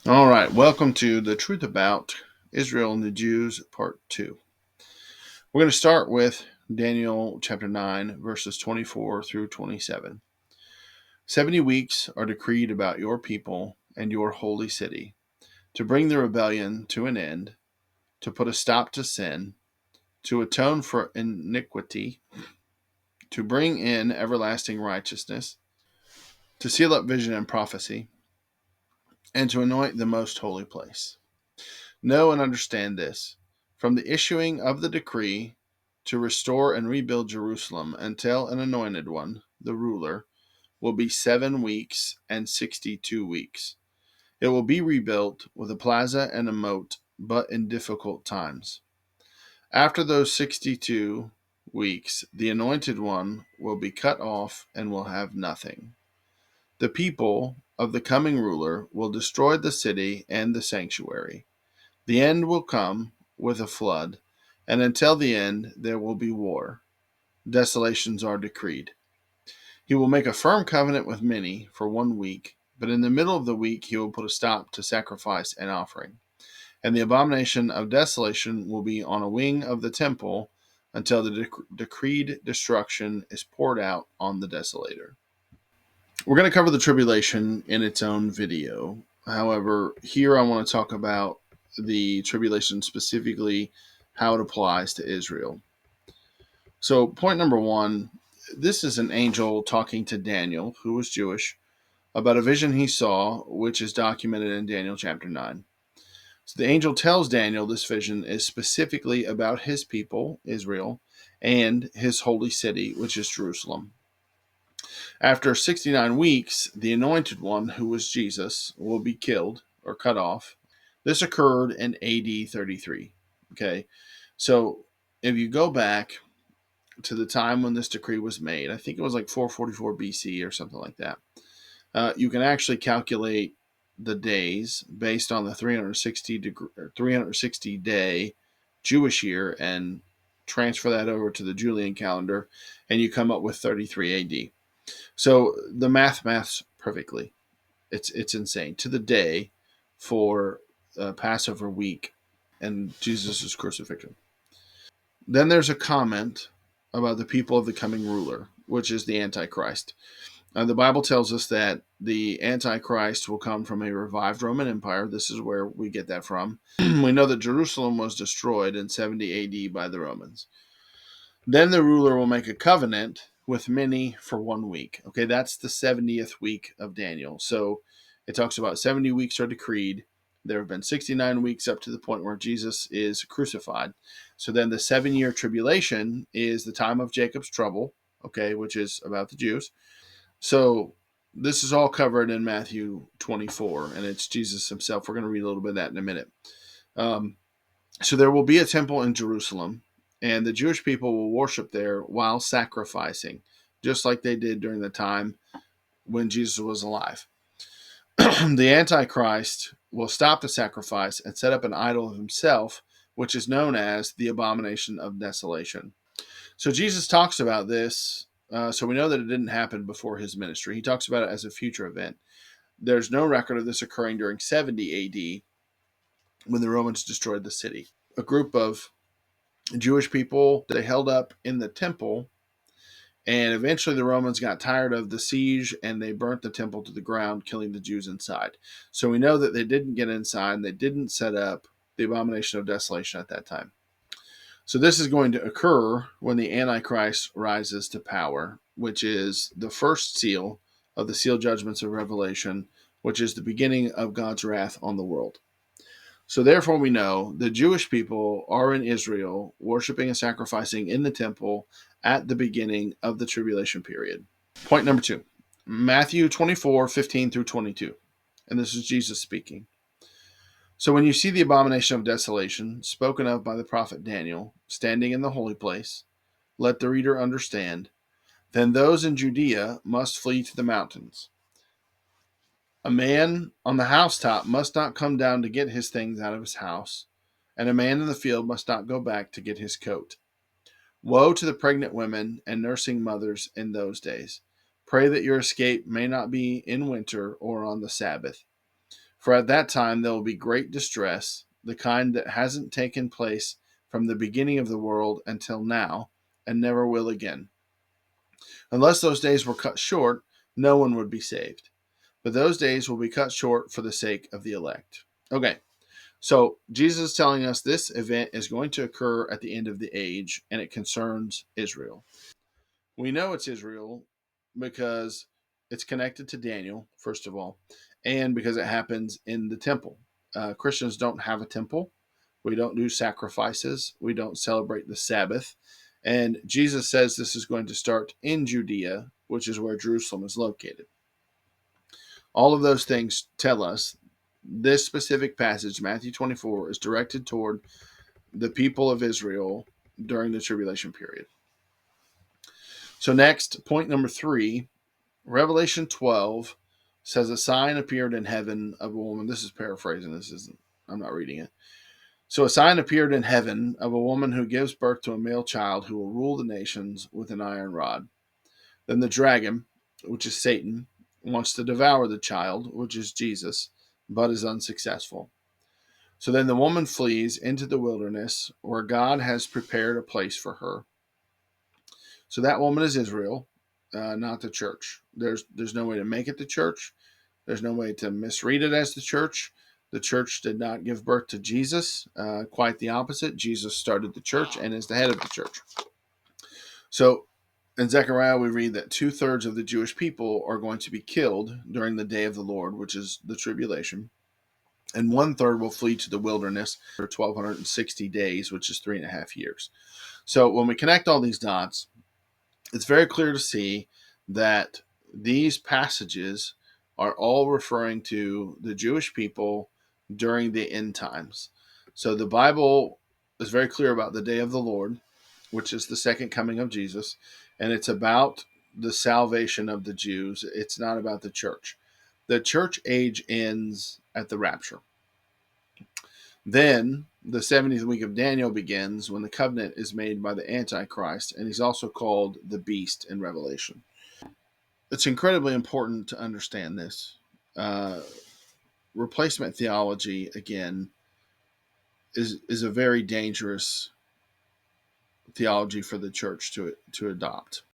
All right, welcome to the Truth About Israel and the Jews, Part 2. We're going to start with Daniel chapter 9, verses 24 through 27. 70 weeks are decreed about your people and your holy city, to bring the rebellion to an end, to put a stop to sin, to atone for iniquity, to bring in everlasting righteousness, to seal up vision and prophecy, and to anoint the most holy place. Know and understand this. From the issuing of the decree to restore and rebuild Jerusalem until an anointed one, the ruler, will be 7 weeks and 62 weeks. It will be rebuilt with a plaza and a moat, but in difficult times. After those 62 weeks, the anointed one will be cut off and will have nothing. The people of the coming ruler will destroy the city and the sanctuary. The end will come with a flood, and until the end there will be war. Desolations are decreed. He will make a firm covenant with many for 1 week, but in the middle of the week he will put a stop to sacrifice and offering. And the abomination of desolation will be on a wing of the temple until the decreed destruction is poured out on the desolator. We're going to cover the tribulation in its own video. However, here I want to talk about the tribulation, specifically how it applies to Israel. So, point number one, this is an angel talking to Daniel, who was Jewish, about a vision he saw, which is documented in Daniel chapter 9. So, the angel tells Daniel this vision is specifically about his people, Israel, and his holy city, which is Jerusalem. After 69 weeks, the anointed one, who was Jesus, will be killed or cut off. This occurred in AD 33. Okay, so if you go back to the time when this decree was made, I think it was like 444 BC or something like that. You can actually calculate the days based on the 360 day Jewish year and transfer that over to the Julian calendar, and you come up with 33 AD. So the maths perfectly. It's insane to the day for Passover week and Jesus' crucifixion. Then there's a comment about the people of the coming ruler, which is the Antichrist. The Bible tells us that the Antichrist will come from a revived Roman Empire. This is where we get that from. We know that Jerusalem was destroyed in 70 AD by the Romans. Then the ruler will make a covenant with many for 1 week. Okay, that's the 70th week of Daniel. So it talks about 70 weeks are decreed. There have been 69 weeks up to the point where Jesus is crucified. So then the 7 year tribulation is the time of Jacob's trouble, okay, which is about the Jews. So this is all covered in Matthew 24, and it's Jesus himself. We're going to read a little bit of that in a minute. So there will be a temple in Jerusalem, and the Jewish people will worship there while sacrificing, just like they did during the time when Jesus was alive. The Antichrist will stop the sacrifice and set up an idol of himself, which is known as the abomination of desolation. So Jesus talks about this, so we know that it didn't happen before his ministry. He talks about it as a future event. There's no record of this occurring during 70 AD when the Romans destroyed the city. A group of Jewish people, they held up in the temple, and eventually the Romans got tired of the siege and they burnt the temple to the ground, killing the Jews inside. So we know that they didn't get inside and they didn't set up the abomination of desolation at that time. So this is going to occur when the Antichrist rises to power, which is the first seal of the seal judgments of Revelation, which is the beginning of God's wrath on the world. So therefore we know the Jewish people are in Israel worshiping and sacrificing in the temple at the beginning of the tribulation period. Point number two, Matthew 24:15 through 22. And this is Jesus speaking. So when you see the abomination of desolation spoken of by the prophet Daniel standing in the holy place, let the reader understand, then those in Judea must flee to the mountains. A man on the housetop must not come down to get his things out of his house, and a man in the field must not go back to get his coat. Woe to the pregnant women and nursing mothers in those days. Pray that your escape may not be in winter or on the Sabbath. For at that time there will be great distress, the kind that hasn't taken place from the beginning of the world until now, and never will again. Unless those days were cut short, no one would be saved. But those days will be cut short for the sake of the elect. Okay, so Jesus is telling us this event is going to occur at the end of the age, and it concerns Israel. We know it's Israel because it's connected to Daniel, first of all, and because it happens in the temple. Christians don't have a temple. We don't do sacrifices. We don't celebrate the Sabbath. And Jesus says this is going to start in Judea, which is where Jerusalem is located. All of those things tell us this specific passage, Matthew 24, is directed toward the people of Israel during the tribulation period. So, next, point number 3, Revelation 12 says, a sign appeared in heaven of a woman. This is paraphrasing. I'm not reading it. So, a sign appeared in heaven of a woman who gives birth to a male child who will rule the nations with an iron rod. Then the dragon, which is Satan, wants to devour the child, which is Jesus, but is unsuccessful. So then the woman flees into the wilderness where God has prepared a place for her. So that woman is Israel, not the church. There's no way to make it the church. There's no way to misread it as the church. The church did not give birth to Jesus. Quite the opposite. Jesus started the church and is the head of the church. So in Zechariah, we read that 2/3 of the Jewish people are going to be killed during the day of the Lord, which is the tribulation. And 1/3 will flee to the wilderness for 1,260 days, which is 3.5 years. So when we connect all these dots, it's very clear to see that these passages are all referring to the Jewish people during the end times. So the Bible is very clear about the day of the Lord, which is the second coming of Jesus, and it's about the salvation of the Jews. It's not about the church. The church age ends at the rapture. Then the 70th week of Daniel begins when the covenant is made by the Antichrist, and he's also called the beast in Revelation. It's incredibly important to understand this. Replacement theology, again, is a very dangerous theology for the church to adopt.